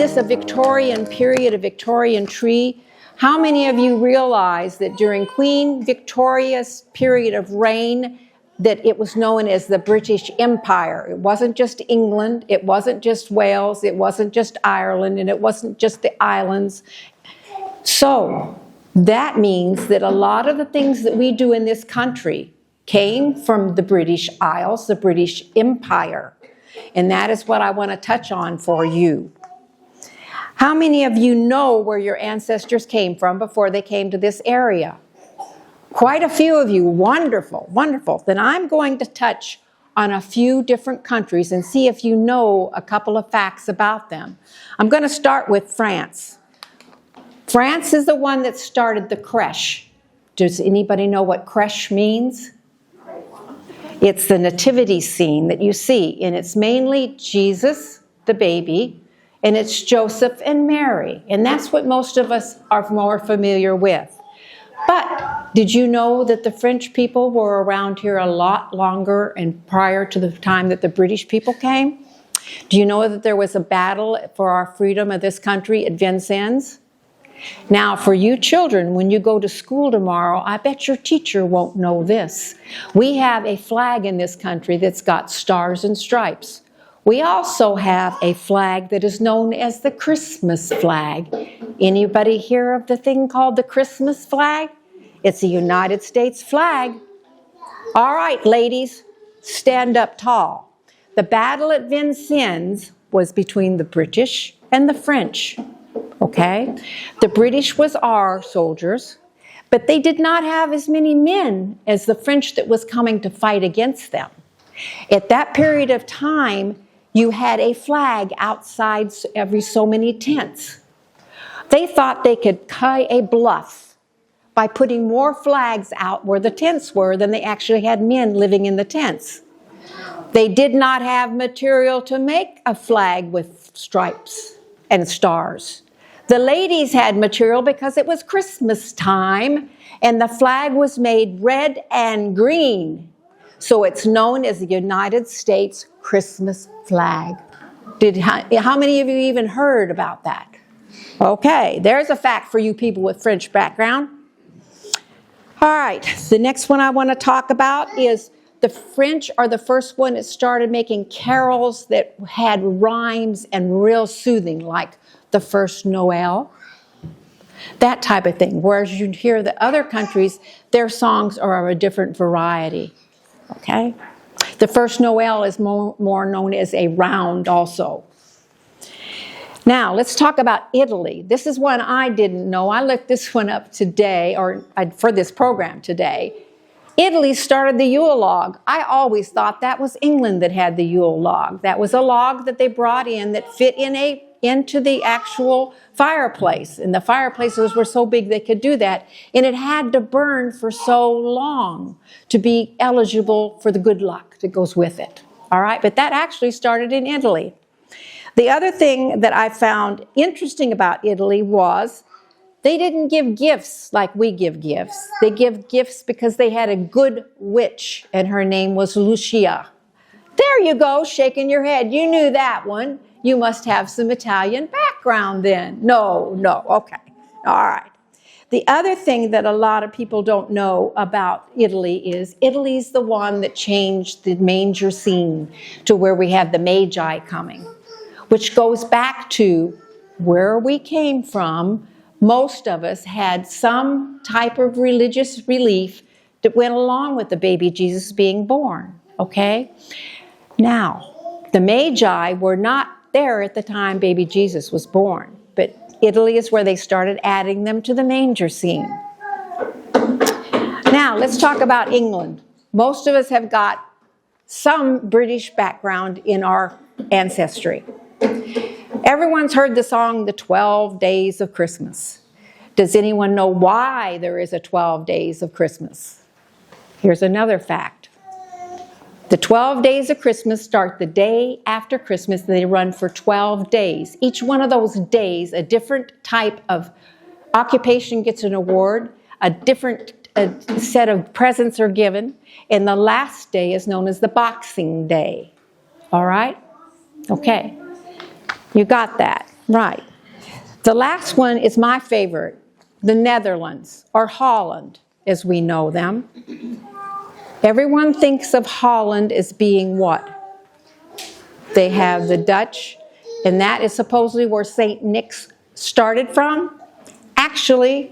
this a Victorian period, a Victorian tree? How many of you realize that during Queen Victoria's period of reign, that it was known as the British Empire? It wasn't just England, it wasn't just Wales, it wasn't just Ireland, and it wasn't just the islands. So that means that a lot of the things that we do in this country came from the British Isles, the British Empire. And that is what I want to touch on for you. How many of you know where your ancestors came from before they came to this area? Quite a few of you. Wonderful, wonderful. Then I'm going to touch on a few different countries and see if you know a couple of facts about them. I'm going to start with France. France is the one that started the crèche. Does anybody know what crèche means? It's the nativity scene that you see, and it's mainly Jesus, the baby, and it's Joseph and Mary, and that's what most of us are more familiar with. But did you know that the French people were around here a lot longer and prior to the time that the British people came? Do you know that there was a battle for our freedom of this country at Vincennes? Now, for you children, when you go to school tomorrow, I bet your teacher won't know this. We have a flag in this country that's got stars and stripes. We also have a flag that is known as the Christmas flag. Anybody hear of the thing called the Christmas flag? It's a United States flag. All right, ladies, stand up tall. The battle at Vincennes was between the British and the French. Okay? The British was our soldiers, but they did not have as many men as the French that was coming to fight against them. At that period of time, you had a flag outside every so many tents. They thought they could play a bluff by putting more flags out where the tents were than they actually had men living in the tents. They did not have material to make a flag with stripes and stars. The ladies had material because it was Christmas time and the flag was made red and green. So it's known as the United States Christmas flag. How many of you even heard about that? Okay, there's a fact for you people with French background. All right, the next one I want to talk about is the French are the first one that started making carols that had rhymes and real soothing, like the first Noel, that type of thing. Whereas you hear the other countries, their songs are of a different variety. Okay? The first Noel is more known as a round also. Now, let's talk about Italy. This is one I didn't know. I looked this one up today, or for this program today. Italy started the Yule log. I always thought that was England that had the Yule log. That was a log that they brought in that fit into the actual fireplace. And the fireplaces were so big they could do that. And it had to burn for so long to be eligible for the good luck that goes with it. All right, but that actually started in Italy. The other thing that I found interesting about Italy was they didn't give gifts like we give gifts. They give gifts because they had a good witch, and her name was Lucia. There you go, shaking your head. You knew that one. You must have some Italian background then. No, okay. All right. The other thing that a lot of people don't know about Italy is Italy's the one that changed the manger scene to where we have the Magi coming, which goes back to where we came from. Most of us had some type of religious belief that went along with the baby Jesus being born, okay? Now, the Magi were not there at the time baby Jesus was born, but Italy is where they started adding them to the manger scene. Now, let's talk about England. Most of us have got some British background in our ancestry. Everyone's heard the song, The 12 Days of Christmas. Does anyone know why there is a 12 days of Christmas? Here's another fact. The 12 days of Christmas start the day after Christmas, and they run for 12 days. Each one of those days, a different type of occupation gets an award, a different set of presents are given, and the last day is known as the Boxing Day. All right? Okay. You got that. Right. The last one is my favorite, the Netherlands, or Holland, as we know them. Everyone thinks of Holland as being what? They have the Dutch, and that is supposedly where St. Nick's started from. Actually,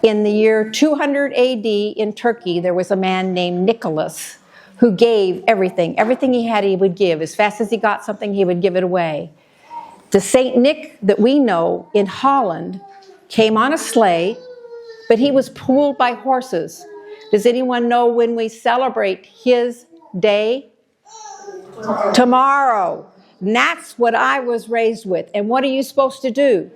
in the year 200 AD in Turkey, there was a man named Nicholas who gave everything. Everything he had, he would give. As fast as he got something, he would give it away. The St. Nick that we know in Holland came on a sleigh, but he was pulled by horses. Does anyone know when we celebrate his day? Tomorrow. And that's what I was raised with. And what are you supposed to do?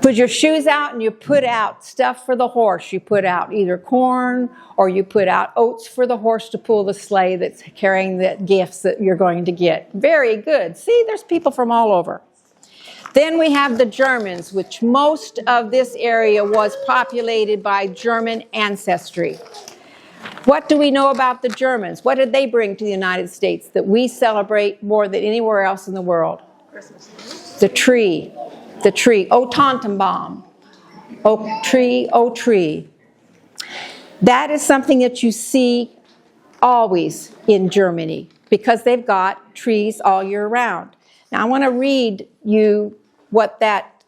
Put your shoes out and you put out stuff for the horse. You put out either corn or you put out oats for the horse to pull the sleigh that's carrying the gifts that you're going to get. Very good. See, there's people from all over. Then we have the Germans, which most of this area was populated by German ancestry. What do we know about the Germans? What did they bring to the United States that we celebrate more than anywhere else in the world? Christmas. The tree. The tree. O Tannenbaum. Oak tree, O tree. That is something that you see always in Germany because they've got trees all year round. Now I want to read you what that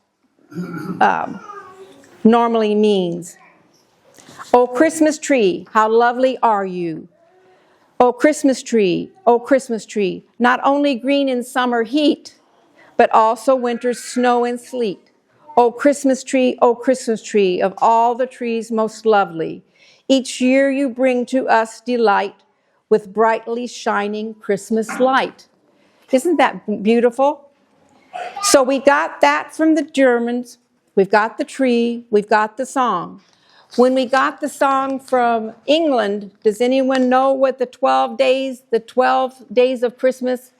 normally means. O Christmas tree, how lovely are you? O Christmas tree, not only green in summer heat, but also winter's snow and sleet. O Christmas tree, of all the trees most lovely, each year you bring to us delight with brightly shining Christmas light. Isn't that beautiful? So we got that from the Germans, we've got the tree, we've got the song. When we got the song from England, does anyone know what the 12 days of Christmas,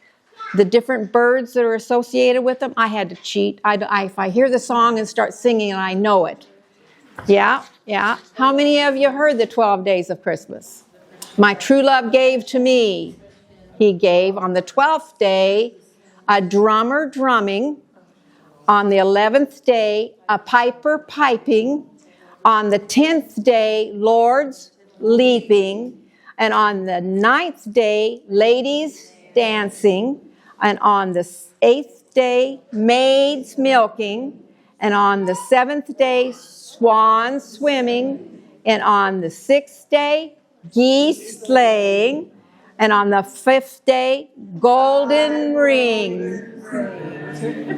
the different birds that are associated with them? I had to cheat. If I hear the song and start singing, I know it. Yeah. How many of you heard the 12 days of Christmas? My true love gave to me. He gave on the 12th day a drummer drumming. On the 11th day, a piper piping. On the 10th day, lords leaping. And on the 9th day, ladies dancing. And on the 8th day, maids milking. And on the 7th day, swans swimming. And on the 6th day, geese sleighing. And on the 5th day, golden ring.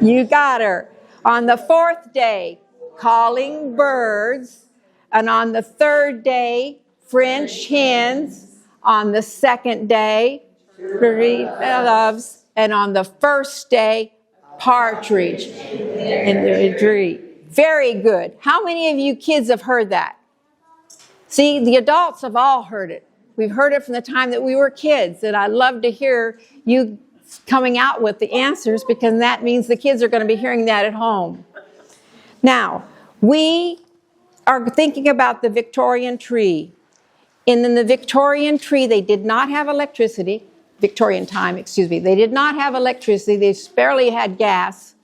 You got her. On the 4th day, calling birds. And on the 3rd day, French hens. On the 2nd day, doves. And on the 1st day, partridge in the tree. Very good. How many of you kids have heard that? See, the adults have all heard it. We've heard it from the time that we were kids, and I love to hear you coming out with the answers because that means the kids are going to be hearing that at home. Now, we are thinking about the Victorian tree. And in the Victorian tree, they did not have electricity. Victorian time, excuse me. They did not have electricity. They barely had gas.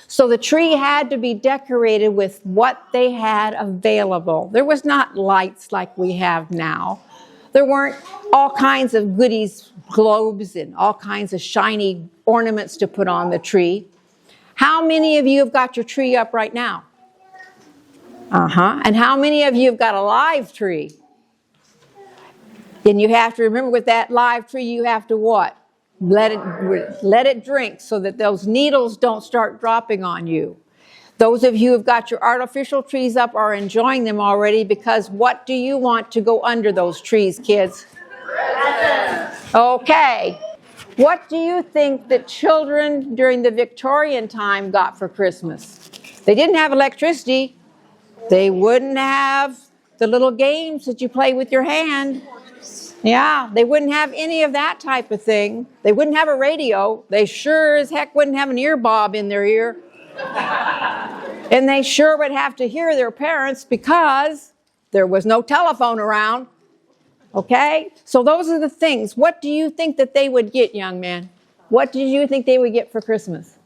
So the tree had to be decorated with what they had available. There was not lights like we have now. There weren't all kinds of goodies, globes, and all kinds of shiny ornaments to put on the tree. How many of you have got your tree up right now? And how many of you have got a live tree? And you have to remember with that live tree, you have to what? Let it drink so that those needles don't start dropping on you. Those of you who have got your artificial trees up are enjoying them already because what do you want to go under those trees, kids? Okay. What do you think that children during the Victorian time got for Christmas? They didn't have electricity. They wouldn't have the little games that you play with your hand. Yeah, they wouldn't have any of that type of thing. They wouldn't have a radio. They sure as heck wouldn't have an ear bob in their ear. And they sure would have to hear their parents because there was no telephone around. Okay? So those are the things. What do you think that they would get, young man? What do you think they would get for Christmas?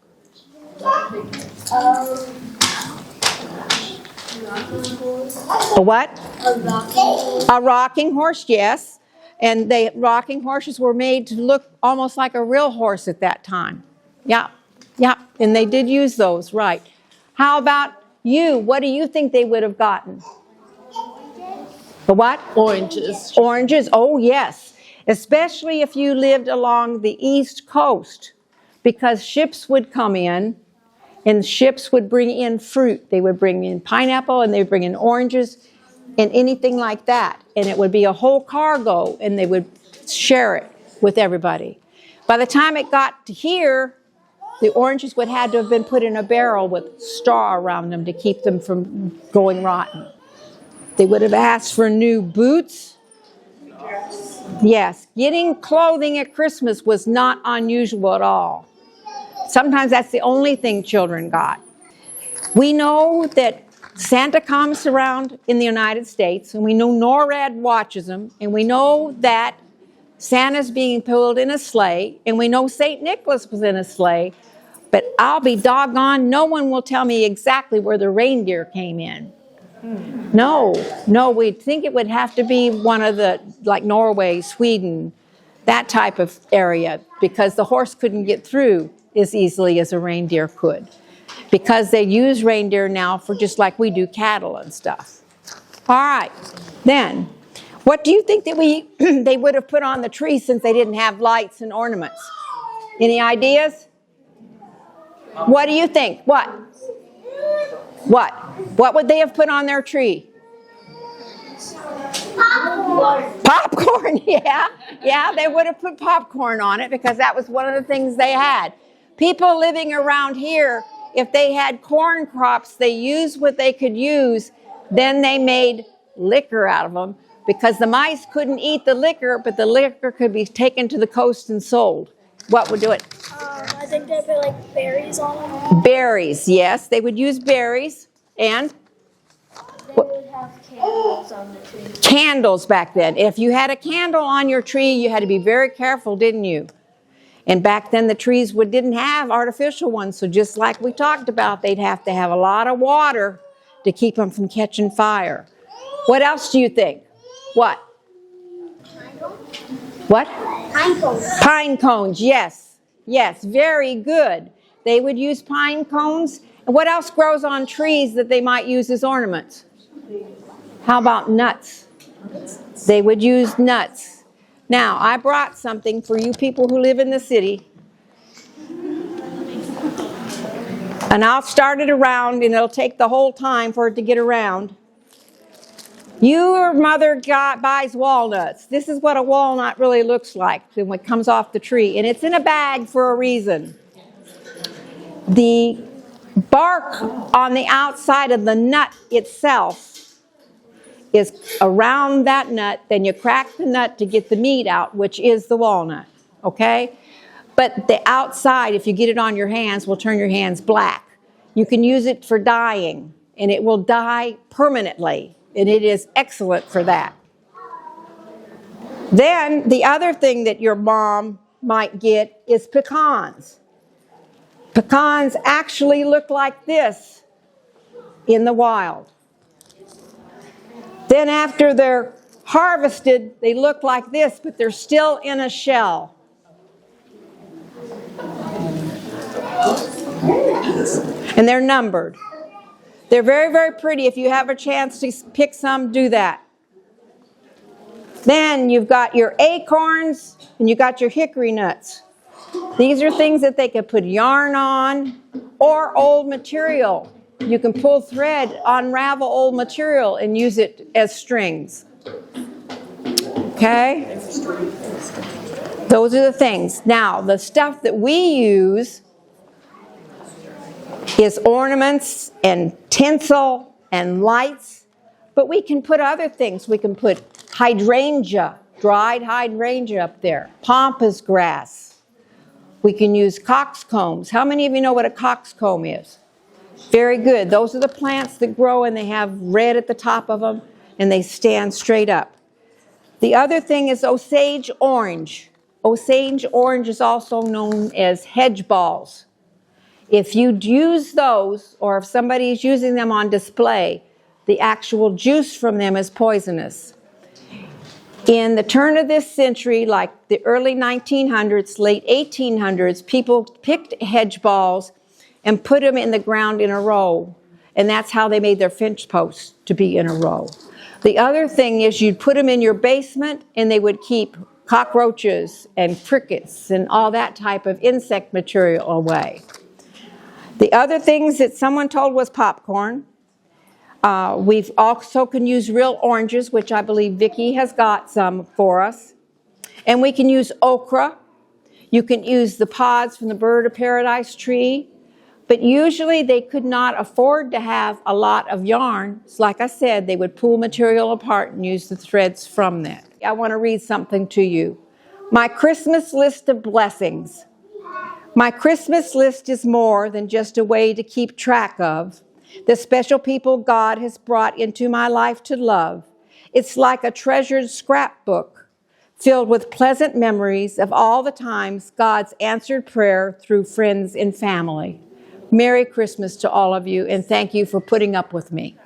A what? A rocking horse. A rocking horse, yes. And rocking horses were made to look almost like a real horse at that time. Yeah, yeah. And they did use those, right. How about you? What do you think they would have gotten? A what? Oranges. Oranges, oh yes. Especially if you lived along the East Coast, because ships would come in and ships would bring in fruit. They would bring in pineapple and they would bring in oranges and anything like that. And it would be a whole cargo and they would share it with everybody. By the time it got to here, the oranges would have to have been put in a barrel with straw around them to keep them from going rotten. They would have asked for new boots. Yes, getting clothing at Christmas was not unusual at all. Sometimes that's the only thing children got. We know that Santa comes around in the United States, and we know NORAD watches them, and we know that Santa's being pulled in a sleigh, and we know St. Nicholas was in a sleigh, but I'll be doggone, no one will tell me exactly where the reindeer came in. No, we'd think it would have to be one of the, like Norway, Sweden, that type of area, because the horse couldn't get through as easily as a reindeer could. Because they use reindeer now for just like we do cattle and stuff. All right, then, what do you think that they would have put on the tree since they didn't have lights and ornaments? Any ideas? What do you think? What? What would they have put on their tree? Popcorn, yeah. Yeah, they would have put popcorn on it because that was one of the things they had. People living around here, if they had corn crops, they used what they could use. Then they made liquor out of them because the mice couldn't eat the liquor, but the liquor could be taken to the coast and sold. What would do it? I think they put like berries on them. Berries, yes. They would use berries and They would have candles on the tree. candles back then. If you had a candle on your tree, you had to be very careful, didn't you? And back then the trees didn't have artificial ones, so just like we talked about, they'd have to have a lot of water to keep them from catching fire. What else do you think? What? What? Pine cones. Pine cones, yes. Yes, very good. They would use pine cones. And what else grows on trees that they might use as ornaments? How about nuts? They would use nuts. Now, I brought something for you people who live in the city. And I'll start it around, and it'll take the whole time for it to get around. Your mother buys walnuts. This is what a walnut really looks like when it comes off the tree. And it's in a bag for a reason. The bark on the outside of the nut itself is around that nut. Then you crack the nut to get the meat out, which is the walnut. Okay? But the outside, if you get it on your hands, will turn your hands black. You can use it for dyeing, and it will dye permanently. And it is excellent for that. Then the other thing that your mom might get is pecans. Pecans actually look like this in the wild. Then after they're harvested, they look like this, but they're still in a shell. And they're numbered. They're very, very pretty. If you have a chance to pick some, do that. Then you've got your acorns and you've got your hickory nuts. These are things that they could put yarn on or old material. You can pull thread, unravel old material, and use it as strings. Okay? Those are the things. Now, the stuff that we use is ornaments and tinsel and lights, but we can put other things. We can put hydrangea, dried hydrangea up there, pampas grass. We can use coxcombs. How many of you know what a coxcomb is? Very good. Those are the plants that grow and they have red at the top of them and they stand straight up. The other thing is Osage orange. Osage orange is also known as hedge balls. If you use those, or if somebody is using them on display, the actual juice from them is poisonous. In the turn of this century, like the early 1900s, late 1800s, people picked hedge balls and put them in the ground in a row. And that's how they made their fence posts, to be in a row. The other thing is you'd put them in your basement and they would keep cockroaches and crickets and all that type of insect material away. The other things that someone told was popcorn. We've also can use real oranges, which I believe Vicki has got some for us. And we can use okra. You can use the pods from the bird of paradise tree. But usually they could not afford to have a lot of yarn. So like I said, they would pull material apart and use the threads from that. I want to read something to you. My Christmas list of blessings. My Christmas list is more than just a way to keep track of the special people God has brought into my life to love. It's like a treasured scrapbook filled with pleasant memories of all the times God's answered prayer through friends and family. Merry Christmas to all of you, and thank you for putting up with me.